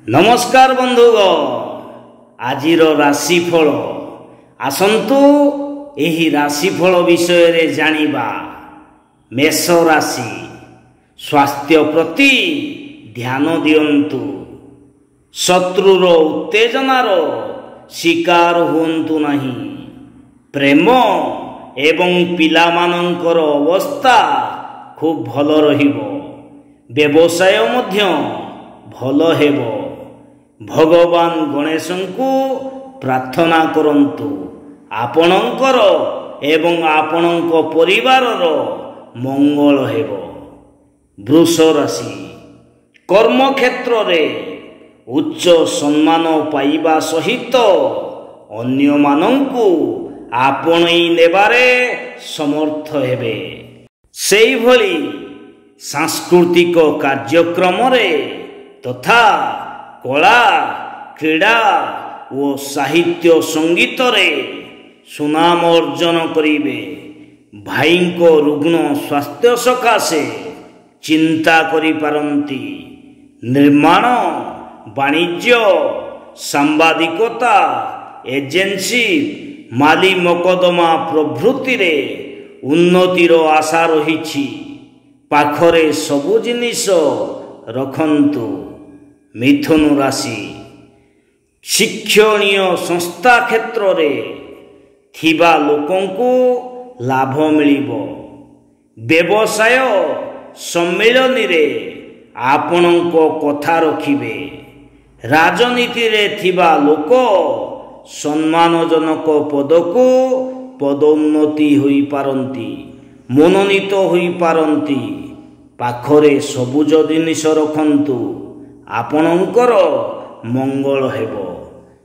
नमस्कार बंधुगण आजिर राशिफल आसंतु एही राशिफल विषय रे जानिबा। मेष राशि स्वास्थ्य प्रति ध्यान दियंतु। शत्रुर उत्तेजनार शिकार हुंतु नहीं। प्रेम एवं पिलामानंकर अवस्था खूब भल रहिबो। व्यवसाय मध्य भल हेबो। भगवान गणेशंकु प्रार्थना करंतु आपणंकर एवं आपणंक परिवारर मंगल हेबो। वृष राशि कर्म क्षेत्र रे उच्च सम्मान पाइबा सहित अन्य मानंकु आपणई नेबारे समर्थ हेबे। सेई भली सांस्कृतिक कार्यक्रम रे तथा कला क्रीड़ा और साहित्य संगीत रे सुनाम अर्जन करिबे। भाई को रुग्ण स्वास्थ्य सकाशे चिंता करि पारंती। निर्माण वाणिज्य सांबादिकता एजेंसी माली मकदमा प्रभृति रे उन्नतिर आशा रहिछि। पाखरे सबु जिनिस रखंतु। मिथुन राशि शिक्षणीय संस्था क्षेत्र रे थिबा लोकंकु लाभ मिलिबो। व्यवसाय सम्मेलन रे आपणंको कथा रखिबे। राजनीति रे थिबा लोक सम्मानजनक पदकु पदोन्नति होई पारंती। मनोनीत होई पारंती। पाखरे सबुज जिनिस रखंतु आपणंकर मंगल हेबो।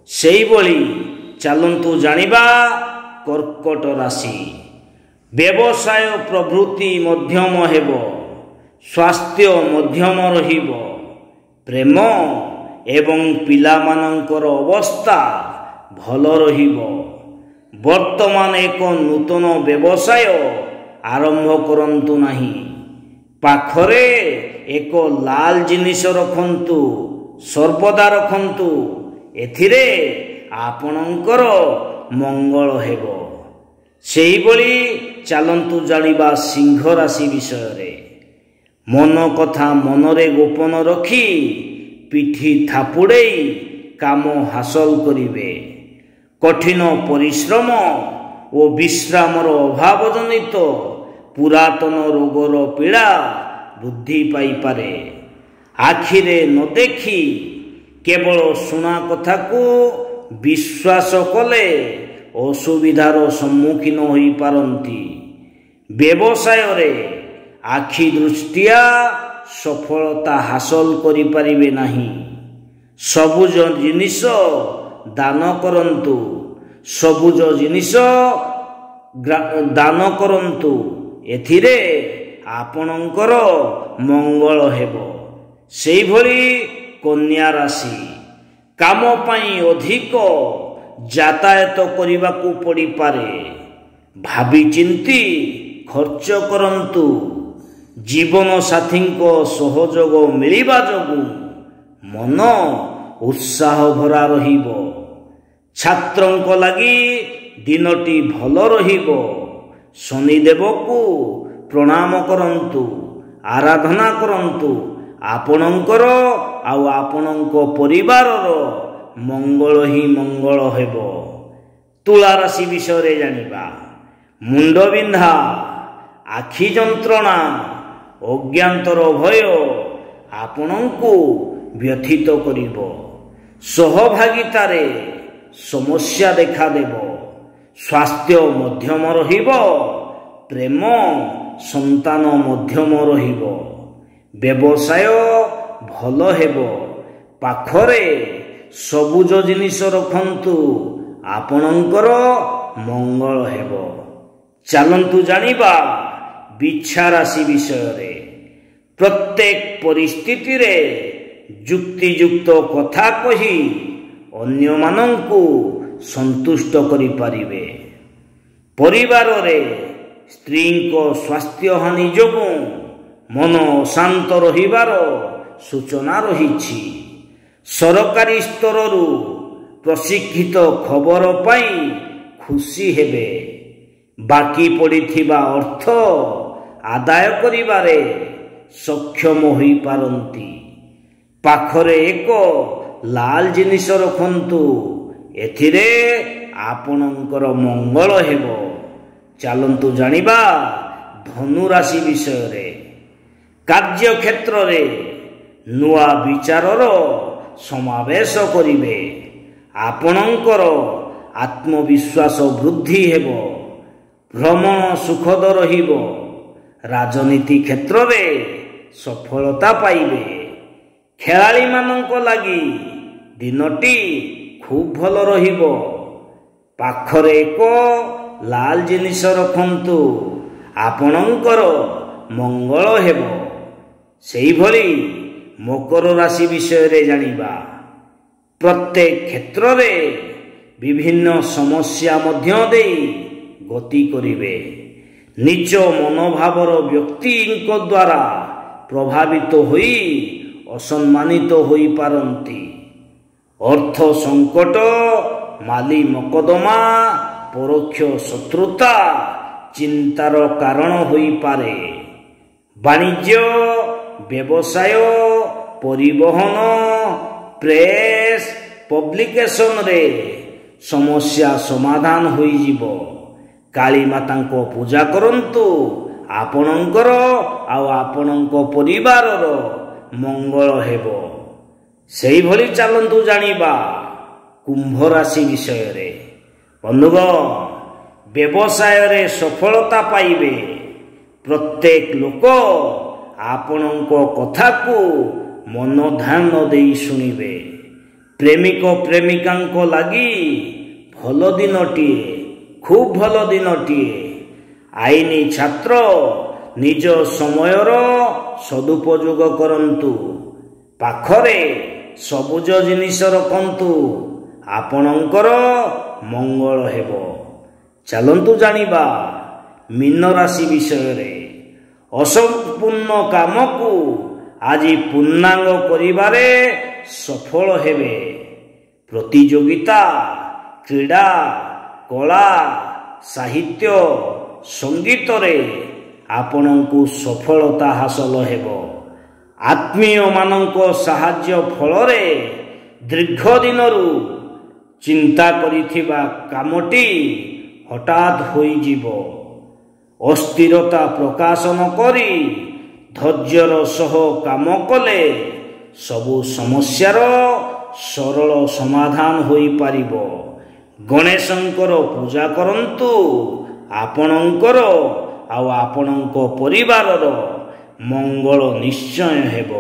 सेई भली चलंतु जानिबा। कर्कट राशि व्यवसाय प्रवृत्ति मध्यम हेबो। स्वास्थ्य मध्यम रहिबो। प्रेम एवं पिलामानंकर अवस्था भल रहिबो। वर्तमान एक नूतन व्यवसाय आरंभ करंतु नहीं। पाखरे एक लाल जिनिस रखंतु सर्वदा रखंतु। एथिरे आपणंकर मंगल हेबो। सेही भली चलंतु जानिबा सिंह राशि विषय रे। मन कथा मनरे गोपन रखी पिठी थापुड़ेई काम हासिल करिवे। कठिन परिश्रम और विश्रामर अभाव जनित पुरातन रोगर पीड़ा वृद्धि पाई पारे। आखिरे न देखी केवल सुना कथा को विश्वास कले असुविधार सम्मुखीन होई पारंती। व्यवसाय रे आखि दृष्टिया सफलता हासिल करि पारिबे नाही। सबुज जिनिस दान करंतु। सबुज जिनिस दान करंतु। एथिरे आपणंकर मंगल हेबो। सेई भली कन्या राशि काम पाई अधिक यातायात करिबाकू पड़ी पारे। भाबी चिंती खर्च करंतु। जीवन साथी को सहयोग मिलिबा जोगु मन उत्साह भरा रहिबो। छात्रंक लागि दिनटी भल रहिबो। शनिदेव को प्रणाम करंतु आराधना करंतु। आपणंकर आउ आपणंक परिवारर मंगल ही मंगल हेबो। तुला राशि विषय रे जानिबा। मुंड बिंधा आखि जंत्रणा अज्ञातर भय आपणंकु व्यथित करिबो। सहभागितारे समस्या देखा देबो। स्वास्थ्य मध्यम रहिबो। प्रेम संतान मध्यम रहिबो। व्यवसाय भल हेबो। पाखरे सबुज जिनिस रखंतु आपणंकर मंगल हेबो। चलंतु जानिबा बिच्छा राशि विषय रे। प्रत्येक परिस्थिति रे युक्तियुक्त कथा कही अन्य मानंकु संतुष्ट करि पारिबे। परिवार रे स्त्री को स्वास्थ्य हानि जोगु मन अशांत रहिबार सूचना रहिछि। ସରକାରୀ ସ୍ତରରୁ ପ୍ରଶିକ୍ଷିତ ଖବର ପାଇ ଖୁସି ହେବେ। ବାକି ପଡ଼ିଥିବା ଅର୍ଥ ଆଦାୟ କରିବାରେ ସକ୍ଷମ ହୋଇପାରନ୍ତି। ପାଖରେ ଏକ ଲାଲ ଜିନିଷ ରଖନ୍ତୁ, ଏଥିରେ ଆପଣଙ୍କର ମଙ୍ଗଳ ହେବ। ଚାଲନ୍ତୁ ଜାଣିବା ଧନୁ ରାଶି ବିଷୟରେ। କାର୍ଯ୍ୟକ୍ଷେତ୍ରରେ ନୂଆ ବିଚାରର ସମାବେଶ କରିବେ। ଆପଣଙ୍କର ଆତ୍ମବିଶ୍ୱାସ ବୃଦ୍ଧି ହେବ। ଭ୍ରମଣ ସୁଖଦ ରହିବ। ରାଜନୀତି କ୍ଷେତ୍ରରେ ସଫଳତା ପାଇବେ। ଖେଳାଳିମାନଙ୍କ ଲାଗି ଦିନଟି ଖୁବ୍ ଭଲ ରହିବ। ପାଖରେ ଏକ ଲାଲ ଜିନିଷ ରଖନ୍ତୁ, ଆପଣଙ୍କର ମଙ୍ଗଳ ହେବ। ସେହିଭଳି ମକର ରାଶି ବିଷୟରେ ଜାଣିବା। ପ୍ରତ୍ୟେକ କ୍ଷେତ୍ରରେ ବିଭିନ୍ନ ସମସ୍ୟା ମଧ୍ୟ ଦେଇ ଗତି କରିବେ। ନିଜ ମନୋଭାବର ବ୍ୟକ୍ତିଙ୍କ ଦ୍ୱାରା ପ୍ରଭାବିତ ହୋଇ ଅସମ୍ମାନିତ ହୋଇପାରନ୍ତି। ଅର୍ଥ ସଙ୍କଟ, ମାଲି ମକଦ୍ଦମା, ପରୋକ୍ଷ ଶତ୍ରୁତା ଚିନ୍ତାର କାରଣ ହୋଇପାରେ। ବାଣିଜ୍ୟ, ବ୍ୟବସାୟ, ପରିବହନ, ପ୍ରେସ୍, ପବ୍ଲିକେସନରେ ସମସ୍ୟା ସମାଧାନ ହୋଇଯିବ। କାଳୀମାତାଙ୍କ ପୂଜା କରନ୍ତୁ, ଆପଣଙ୍କର ଆଉ ଆପଣଙ୍କ ପରିବାରର ମଙ୍ଗଳ ହେବ। ସେହିଭଳି ଚାଲନ୍ତୁ ଜାଣିବା କୁମ୍ଭ ରାଶି ବିଷୟରେ। ବନ୍ଧୁଗଣ, ବ୍ୟବସାୟରେ ସଫଳତା ପାଇବେ। ପ୍ରତ୍ୟେକ ଲୋକ ଆପଣଙ୍କ କଥାକୁ ମନ ଧ୍ୟାନ ଦେଇ ଶୁଣିବେ। ପ୍ରେମିକ ପ୍ରେମିକାଙ୍କ ଲାଗି ଭଲ ଦିନଟିଏ, ଖୁବ୍ ଭଲ ଦିନଟିଏ। ଆଇନ ଛାତ୍ର ନିଜ ସମୟର ସଦୁପଯୋଗ କରନ୍ତୁ। ପାଖରେ ସବୁଜ ଜିନିଷ ରଖନ୍ତୁ, ଆପଣଙ୍କର ମଙ୍ଗଳ ହେବ। ଚାଲନ୍ତୁ ଜାଣିବା ମୀନ ରାଶି ବିଷୟରେ। ଅସମ୍ପୂର୍ଣ୍ଣ କାମକୁ ଆଜି ପୂର୍ଣ୍ଣାଙ୍ଗ କରିବାରେ ସଫଳ ହେବେ। ପ୍ରତିଯୋଗିତା, କ୍ରୀଡ଼ା, କଳା, ସାହିତ୍ୟ, ସଙ୍ଗୀତରେ ଆପଣଙ୍କୁ ସଫଳତା ହାସଲ ହେବ। ଆତ୍ମୀୟମାନଙ୍କ ସାହାଯ୍ୟ ଫଳରେ ଦୀର୍ଘ ଦିନରୁ ଚିନ୍ତା କରିଥିବା କାମଟି ହଠାତ୍ ହୋଇଯିବ। ଅସ୍ଥିରତା ପ୍ରକାଶ ନ କରି ଧୈର୍ଯ୍ୟର ସହ କାମ କଲେ ସବୁ ସମସ୍ୟାର ସରଳ ସମାଧାନ ହୋଇପାରିବ। ଗଣେଶଙ୍କର ପୂଜା କରନ୍ତୁ, ଆପଣଙ୍କର ଆଉ ଆପଣଙ୍କ ପରିବାରର ମଙ୍ଗଳ ନିଶ୍ଚୟ ହେବ।